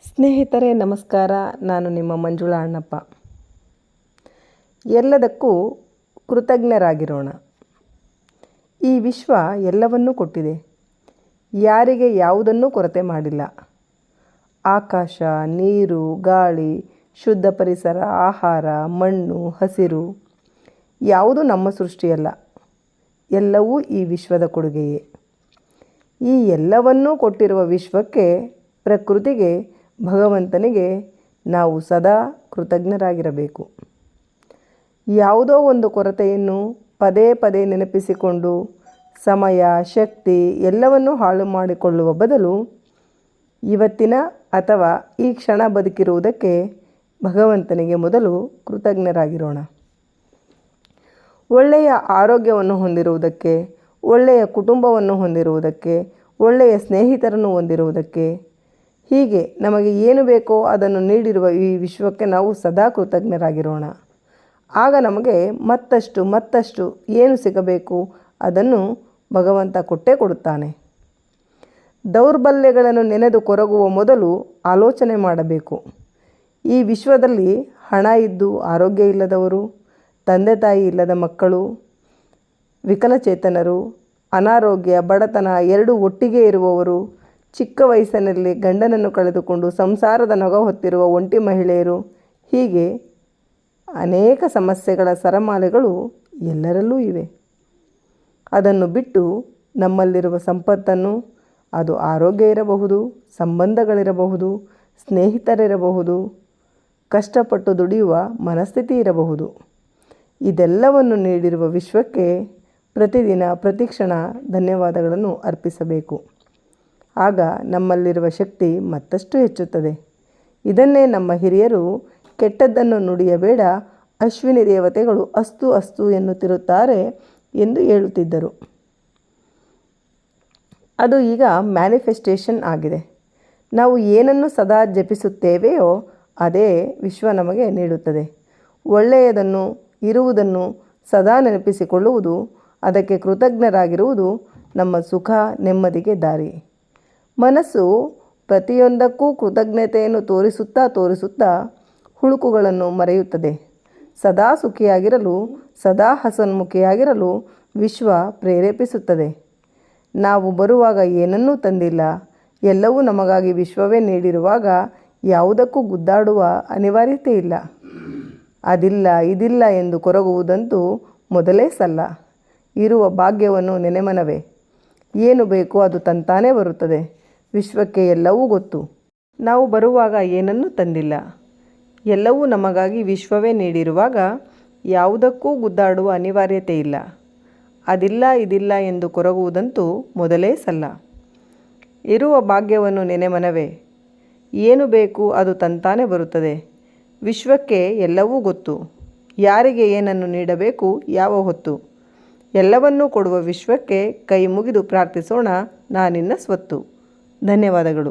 ಸ್ನೇಹಿತರೆ ನಮಸ್ಕಾರ. ನಾನು ನಿಮ್ಮ ಮಂಜುಳಾ ಅಣ್ಣಪ್ಪ. ಎಲ್ಲದಕ್ಕೂ ಕೃತಜ್ಞರಾಗಿರೋಣ. ಈ ವಿಶ್ವ ಎಲ್ಲವನ್ನೂ ಕೊಟ್ಟಿದೆ. ಯಾರಿಗೆ ಯಾವುದನ್ನೂ ಕೊರತೆ ಮಾಡಿಲ್ಲ. ಆಕಾಶ, ನೀರು, ಗಾಳಿ, ಶುದ್ಧ ಪರಿಸರ, ಆಹಾರ, ಮಣ್ಣು, ಹಸಿರು ಯಾವುದೂ ನಮ್ಮ ಸೃಷ್ಟಿಯಲ್ಲ. ಎಲ್ಲವೂ ಈ ವಿಶ್ವದ ಕೊಡುಗೆಯೇ. ಈ ಎಲ್ಲವನ್ನೂ ಕೊಟ್ಟಿರುವ ವಿಶ್ವಕ್ಕೆ, ಪ್ರಕೃತಿಗೆ, ಭಗವಂತನಿಗೆ ನಾವು ಸದಾ ಕೃತಜ್ಞರಾಗಿರಬೇಕು. ಯಾವುದೋ ಒಂದು ಕೊರತೆಯನ್ನು ಪದೇ ಪದೇ ನೆನಪಿಸಿಕೊಂಡು ಸಮಯ, ಶಕ್ತಿ ಎಲ್ಲವನ್ನೂ ಹಾಳು ಮಾಡಿಕೊಳ್ಳುವ ಬದಲು ಇವತ್ತಿನ ಅಥವಾ ಈ ಕ್ಷಣ ಬದುಕಿರುವುದಕ್ಕೆ ಭಗವಂತನಿಗೆ ಮೊದಲು ಕೃತಜ್ಞರಾಗಿರೋಣ. ಒಳ್ಳೆಯ ಆರೋಗ್ಯವನ್ನು ಹೊಂದಿರುವುದಕ್ಕೆ, ಒಳ್ಳೆಯ ಕುಟುಂಬವನ್ನು ಹೊಂದಿರುವುದಕ್ಕೆ, ಒಳ್ಳೆಯ ಸ್ನೇಹಿತರನ್ನು ಹೊಂದಿರುವುದಕ್ಕೆ, ಹೀಗೆ ನಮಗೆ ಏನು ಬೇಕೋ ಅದನ್ನು ನೀಡಿರುವ ಈ ವಿಶ್ವಕ್ಕೆ ನಾವು ಸದಾ ಕೃತಜ್ಞರಾಗಿರೋಣ. ಆಗ ನಮಗೆ ಮತ್ತಷ್ಟು ಏನು ಸಿಗಬೇಕು ಅದನ್ನು ಭಗವಂತ ಕೊಟ್ಟೇ ಕೊಡುತ್ತಾನೆ. ದೌರ್ಬಲ್ಯಗಳನ್ನು ನೆನೆದು ಕೊರಗುವ ಮೊದಲು ಆಲೋಚನೆ ಮಾಡಬೇಕು. ಈ ವಿಶ್ವದಲ್ಲಿ ಹಣ ಇದ್ದು ಆರೋಗ್ಯ ಇಲ್ಲದವರು, ತಂದೆ ತಾಯಿ ಇಲ್ಲದ ಮಕ್ಕಳು, ವಿಕಲಚೇತನರು, ಅನಾರೋಗ್ಯ, ಬಡತನ ಎರಡೂ ಒಟ್ಟಿಗೆ ಇರುವವರು, ಚಿಕ್ಕ ವಯಸ್ಸಿನಲ್ಲಿ ಗಂಡನನ್ನು ಕಳೆದುಕೊಂಡು ಸಂಸಾರದ ನೊಗ ಹೊತ್ತಿರುವ ಒಂಟಿ ಮಹಿಳೆಯರು, ಹೀಗೆ ಅನೇಕ ಸಮಸ್ಯೆಗಳ ಸರಮಾಲೆಗಳು ಎಲ್ಲರಲ್ಲೂ ಇವೆ. ಅದನ್ನು ಬಿಟ್ಟು ನಮ್ಮಲ್ಲಿರುವ ಸಂಪತ್ತನ್ನು, ಅದು ಆರೋಗ್ಯ ಇರಬಹುದು, ಸಂಬಂಧಗಳಿರಬಹುದು, ಸ್ನೇಹಿತರಿರಬಹುದು, ಕಷ್ಟಪಟ್ಟು ದುಡಿಯುವ ಮನಸ್ಥಿತಿ ಇರಬಹುದು, ಇದೆಲ್ಲವನ್ನು ನೀಡಿರುವ ವಿಶ್ವಕ್ಕೆ ಪ್ರತಿದಿನ ಪ್ರತಿಕ್ಷಣ ಧನ್ಯವಾದಗಳನ್ನು ಅರ್ಪಿಸಬೇಕು. ಆಗ ನಮ್ಮಲ್ಲಿರುವ ಶಕ್ತಿ ಮತ್ತಷ್ಟು ಹೆಚ್ಚುತ್ತದೆ. ಇದನ್ನೇ ನಮ್ಮ ಹಿರಿಯರು ಕೆಟ್ಟದ್ದನ್ನು ನುಡಿಯಬೇಡ, ಅಶ್ವಿನಿ ದೇವತೆಗಳು ಅಸ್ತು ಅಸ್ತು ಎನ್ನುತ್ತಿರುತ್ತಾರೆ ಎಂದು ಹೇಳುತ್ತಿದ್ದರು. ಅದು ಈಗ ಮ್ಯಾನಿಫೆಸ್ಟೇಷನ್ ಆಗಿದೆ. ನಾವು ಏನನ್ನು ಸದಾ ಜಪಿಸುತ್ತೇವೆಯೋ ಅದೇ ವಿಶ್ವ ನಮಗೆ ನೀಡುತ್ತದೆ. ಒಳ್ಳೆಯದನ್ನು, ಇರುವುದನ್ನು ಸದಾ ನೆನಪಿಸಿಕೊಳ್ಳುವುದು, ಅದಕ್ಕೆ ಕೃತಜ್ಞರಾಗಿರುವುದು ನಮ್ಮ ಸುಖ ನೆಮ್ಮದಿಗೆ ದಾರಿ. ಮನಸ್ಸು ಪ್ರತಿಯೊಂದಕ್ಕೂ ಕೃತಜ್ಞತೆಯನ್ನು ತೋರಿಸುತ್ತಾ ಹುಳುಕುಗಳನ್ನು ಮರೆಯುತ್ತದೆ. ಸದಾ ಸುಖಿಯಾಗಿರಲು, ಸದಾ ಹಸನ್ಮುಖಿಯಾಗಿರಲು ವಿಶ್ವ ಪ್ರೇರೇಪಿಸುತ್ತದೆ. ನಾವು ಬರುವಾಗ ಏನನ್ನೂ ತಂದಿಲ್ಲ, ಎಲ್ಲವೂ ನಮಗಾಗಿ ವಿಶ್ವವೇ ನೀಡಿರುವಾಗ ಯಾವುದಕ್ಕೂ ಗುದ್ದಾಡುವ ಅನಿವಾರ್ಯತೆ ಇಲ್ಲ. ಅದಿಲ್ಲ ಇದಿಲ್ಲ ಎಂದು ಕೊರಗುವುದಂತೂ ಮೊದಲೇ ಸಲ್ಲ. ಇರುವ ಭಾಗ್ಯವನ್ನು ನೆನೆಮನವೇ. ಏನು ಬೇಕೋ ಅದು ತಂತಾನೇ ಬರುತ್ತದೆ. ವಿಶ್ವಕ್ಕೆ ಎಲ್ಲವೂ ಗೊತ್ತು. ನಾವು ಬರುವಾಗ ಏನನ್ನೂ ತಂದಿಲ್ಲ, ಎಲ್ಲವೂ ನಮಗಾಗಿ ವಿಶ್ವವೇ ನೀಡಿರುವಾಗ ಯಾವುದಕ್ಕೂ ಗುದ್ದಾಡುವ ಅನಿವಾರ್ಯತೆ ಇಲ್ಲ. ಅದಿಲ್ಲ ಇದಿಲ್ಲ ಎಂದು ಕೊರಗುವುದಂತೂ ಮೊದಲೇ ಸಲ್ಲ. ಇರುವ ಭಾಗ್ಯವನ್ನು ನೆನೆಮನವೇ. ಏನು ಬೇಕು ಅದು ತಂತಾನೇ ಬರುತ್ತದೆ. ವಿಶ್ವಕ್ಕೆ ಎಲ್ಲವೂ ಗೊತ್ತು. ಯಾರಿಗೆ ಏನನ್ನು ನೀಡಬೇಕು, ಯಾವ ಹೊತ್ತು. ಎಲ್ಲವನ್ನೂ ಕೊಡುವ ವಿಶ್ವಕ್ಕೆ ಕೈ ಮುಗಿದು ಪ್ರಾರ್ಥಿಸೋಣ, ನಾನಿನ್ನ ಸ್ವತ್ತು. ಧನ್ಯವಾದಗಳು.